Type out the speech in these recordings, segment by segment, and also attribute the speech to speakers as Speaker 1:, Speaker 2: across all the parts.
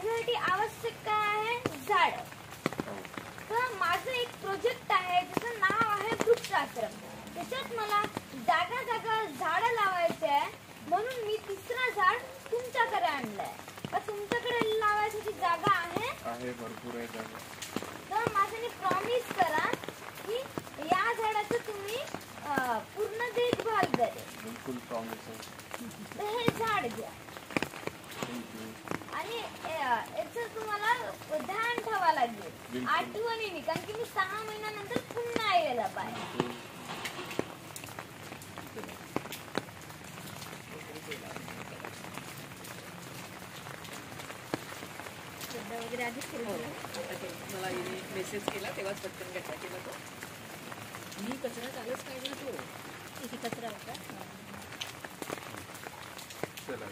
Speaker 1: त्याच्यासाठी आवश्यक काय आहे? झाड. तर माझं एक प्रोजेक्ट आहे ज्याचं नाव आहे वृक्षाश्रम. त्याच्यात मला जागा जागा झाडं लावायचे आहे, म्हणून मी तिसरा झाड तुमच्याकडे आणलंय. तुमच्याकडे लावायची जागा आहे?
Speaker 2: भरपूर आहे जागा.
Speaker 1: तर माझ्याने प्रॉमिस करा की या झाडाचं तुम्ही पूर्ण देखभाल करेल.
Speaker 2: बिलकुल प्रॉमिस आहे.
Speaker 1: तर हे झाड घ्या आणि याचं तुम्हाला ध्यान ठेवा लागेल आठवणीने, कारण की मी 6 महिन्यानंतर पुन्हा यायला पाहिजे. वगैरे आधीच
Speaker 3: मला मेसेज केला तेव्हाच पटकन गट्टा केला तो. मी कचरा चालच काढला तो.
Speaker 1: किती कचरा होता.
Speaker 2: चला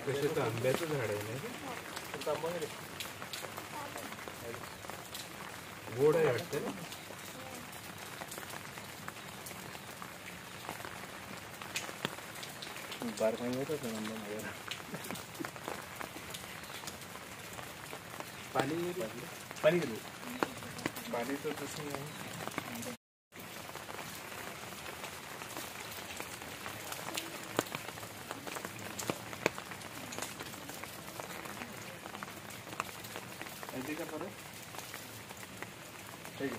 Speaker 2: कशाचं आंब्याचं झाड आहे ना? गोड आहे वाटतं ना? बार होतं पाणी पाणी पाणी तर तसं नाही. का परत ठीक आहे.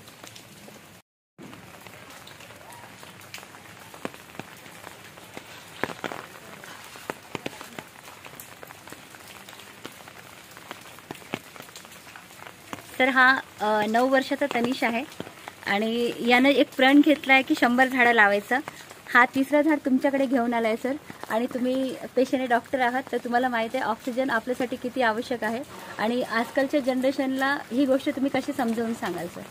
Speaker 4: तर हा 9 वर्षाचा तनिष आहे आणि यानं एक प्रण घेतला आहे की 100 झाडं लावायचं. हा तिसरा झाड तुमच्याकडे घेऊन आला आहे सर. आणि तुम्ही पेशेंट डॉक्टर आहात, तर तुम्हाला माहिती आहे ऑक्सिजन आपल्यासाठी किती आवश्यक आहे आणि आजकालच्या जनरेशनला ही गोष्ट तुम्ही कशी समजावून सांगाल सर?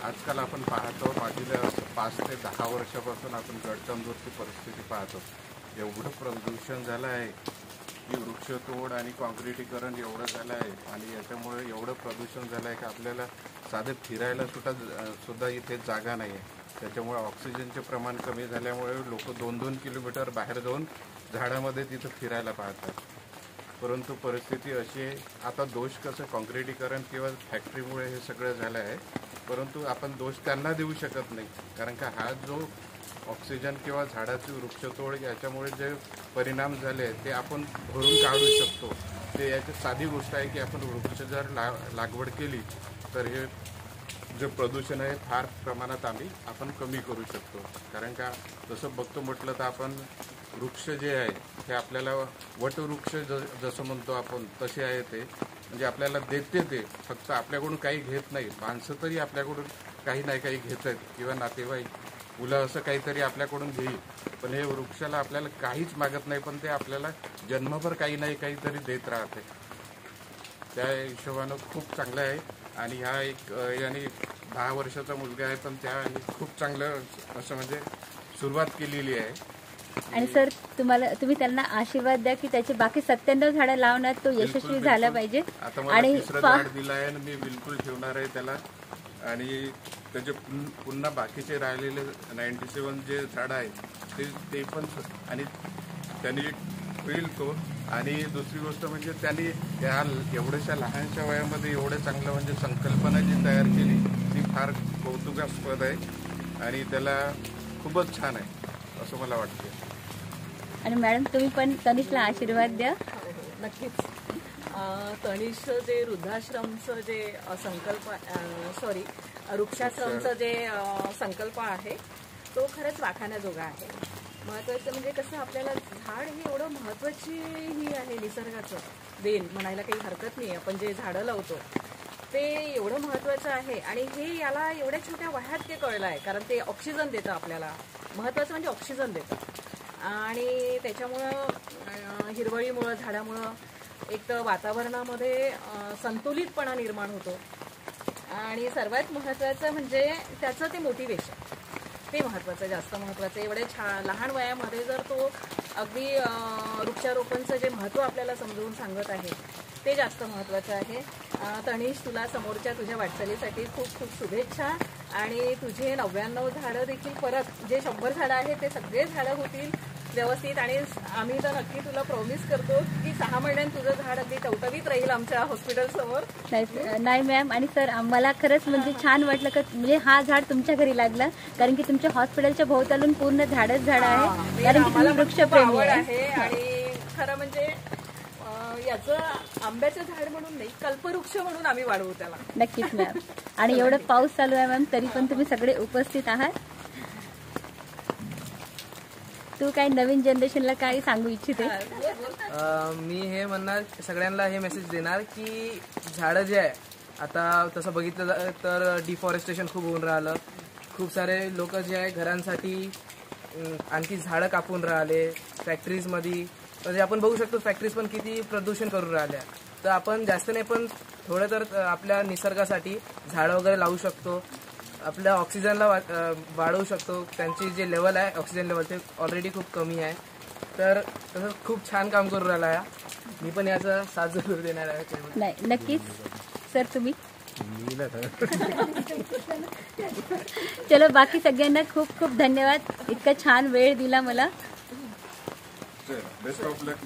Speaker 2: आजकाल आपण पाहतो मागील 5 ते 10 वर्षापासून आपण गडचंदूरची परिस्थिती पाहतो. एवढं प्रदूषण झालं आहे की वृक्षतोड आणि काँक्रिटीकरण एवढं झालं आहे आणि याच्यामुळे एवढं प्रदूषण झालं आहे की आपल्याला साधं फिरायला सुद्धा इथे जागा नाही आहे. त्याच्यामुळे ऑक्सिजनचे प्रमाण कमी झाल्यामुळे लोक 2-2 किलोमीटर बाहेर जाऊन झाडामध्ये तिथं फिरायला पाहतात. परंतु परिस्थिती अशी आहे, आता दोष कसं काँक्रिटीकरण किंवा फॅक्टरीमुळे हे सगळं झालं आहे, परंतु आपण दोष त्यांना देऊ शकत नाही. कारण का हा जो ऑक्सिजन किंवा झाडाची वृक्षतोड याच्यामुळे जे परिणाम झाले ते आपण भरून काढू शकतो. ते याची साधी गोष्ट आहे की आपण वृक्ष जर लागवड केली तर हे जे प्रदूषण आहे फार प्रमाणात आपण कमी करू शकतो. कारण का जसं बघतो म्हटलं तर आपण वृक्ष जे आहे ते आपल्याला वटवृक्ष जसं म्हणतो आपण तसे आहे ते, म्हणजे आपल्याला देते ते, फक्त आपल्याकडून काही घेत नाही. माणसं तरी आपल्याकडून काही नाही काही घेत आहेत किंवा नातेवाईक मुलं असं काहीतरी आपल्याकडून घेईल, पण हे वृक्षाला आपल्याला काहीच मागत नाही, पण ते आपल्याला जन्मभर काही नाही काहीतरी देत राहते. त्या हिशोबानं खूप चांगलं आहे. आणि ह्या याने 10 वर्षाचा मुलगा आहे, पण त्याने खूप चांगलं असं म्हणजे सुरुवात केलेली आहे.
Speaker 4: आणि सर तुम्ही त्यांना आशीर्वाद द्या की त्याचे बाकी 97 झाडं लावण्यात तो यशस्वी झाला पाहिजे.
Speaker 2: आता मला तिसरं झाड दिलं आहे आणि मी बिलकुल ठेवणार आहे त्याला. आणि त्याचे पुन्हा बाकीचे राहिलेले 97 जे झाड आहे ते पण आणि त्यांनी होईल तो. आणि दुसरी गोष्ट म्हणजे त्यांनी या एवढ्याशा लहानशा वयामध्ये एवढं चांगलं म्हणजे संकल्पना जी तयार केली ती फार कौतुकास्पद आहे आणि त्याला खूपच छान आहे असं मला वाटतं.
Speaker 4: आणि मॅडम तुम्ही पण तनिषला आशीर्वाद द्या.
Speaker 3: नक्कीच. तनिष जे वृद्धाश्रमचं जे वृक्षाश्रमचं जे संकल्प आहे तो खरंच वाखाण्याजोगा आहे. महत्त्वाचं म्हणजे कसं आपल्याला झाड ही एवढं महत्त्वाची ही आहे, निसर्गाचं देण म्हणायला काही हरकत नाही. आपण जे झाडं लावतो ते एवढं महत्त्वाचं आहे आणि हे याला एवढ्या छोट्या वयात ते कळलं आहे, कारण ते ऑक्सिजन देतं आपल्याला. महत्त्वाचं म्हणजे ऑक्सिजन देतं आणि त्याच्यामुळं हिरवळीमुळं झाडामुळं एक तर वातावरणामध्ये संतुलितपणा निर्माण होतो आणि सर्वात महत्त्वाचं म्हणजे त्याचं ते मोटिवेशन, ते महत्त्वाचं, जास्त महत्त्वाचं. एवढ्या लहान वयामध्ये जर तो अगदी वृक्षारोपणचं जे महत्त्व आपल्याला समजवून सांगत आहे ते जास्त महत्त्वाचं आहे. तनिष, तुला समोरच्या तुझ्या वाटचालीसाठी खूप खूप शुभेच्छा. आणि तुझे 99 झाडं देखील परत जे 100 झाडं आहेत ते सगळे झाडं होतील व्यवस्थित. आणि आम्ही तर नक्की तुला प्रॉमिस करतो की 6 महिन्यात तुझं झाड अगदी टवटवीत राहील आमच्या हॉस्पिटल समोर.
Speaker 4: नाही मॅम, आणि सर आम्हाला खरंच म्हणजे छान वाटलं का म्हणजे हा झाड तुमच्या घरी लागलं, कारण की तुमच्या हॉस्पिटलच्या भोवतालून पूर्ण झाडच झाड आहे, कारण की तुम्ही वृक्षप्रेमी आहे.
Speaker 3: आणि खरं म्हणजे याचं आंब्याचं झाड म्हणून नाही, कल्पवृक्ष म्हणून आम्ही वाढवू त्याला.
Speaker 4: नक्कीच मॅम. आणि एवढं पाऊस चालू आहे मॅम, तरी पण तुम्ही सगळे उपस्थित आहात. तू काय नवीन जनरेशनला काय सांगू इच्छिते?
Speaker 5: मी हे म्हणणार, सगळ्यांना हे मेसेज देणार की झाडं जे आहे, आता तसं बघितलं तर डिफॉरेस्टेशन खूप होऊन राहिलं. खूप सारे लोक जे आहे घरांसाठी आणखी झाडं कापून राहिले. फॅक्टरीजमध्ये म्हणजे आपण बघू शकतो फॅक्टरीज पण किती प्रदूषण करून राहिल्या. तर आपण जास्त नाही पण थोडं तर आपल्या निसर्गासाठी झाडं वगैरे लावू शकतो. आपल्या ऑक्सिजनला वाढवू शकतो. त्यांची जे लेवल आहे ऑक्सिजन लेवल ते ऑलरेडी खूप कमी आहे. तर तसं खूप छान काम करून राहिला आहे. मी पण याचा साथ जरूर देणार आहे.
Speaker 4: नाही, नक्कीच सर. तुम्ही चलो, बाकी सगळ्यांना खूप खूप धन्यवाद, इतका छान वेळ दिला मला.
Speaker 2: Best of luck.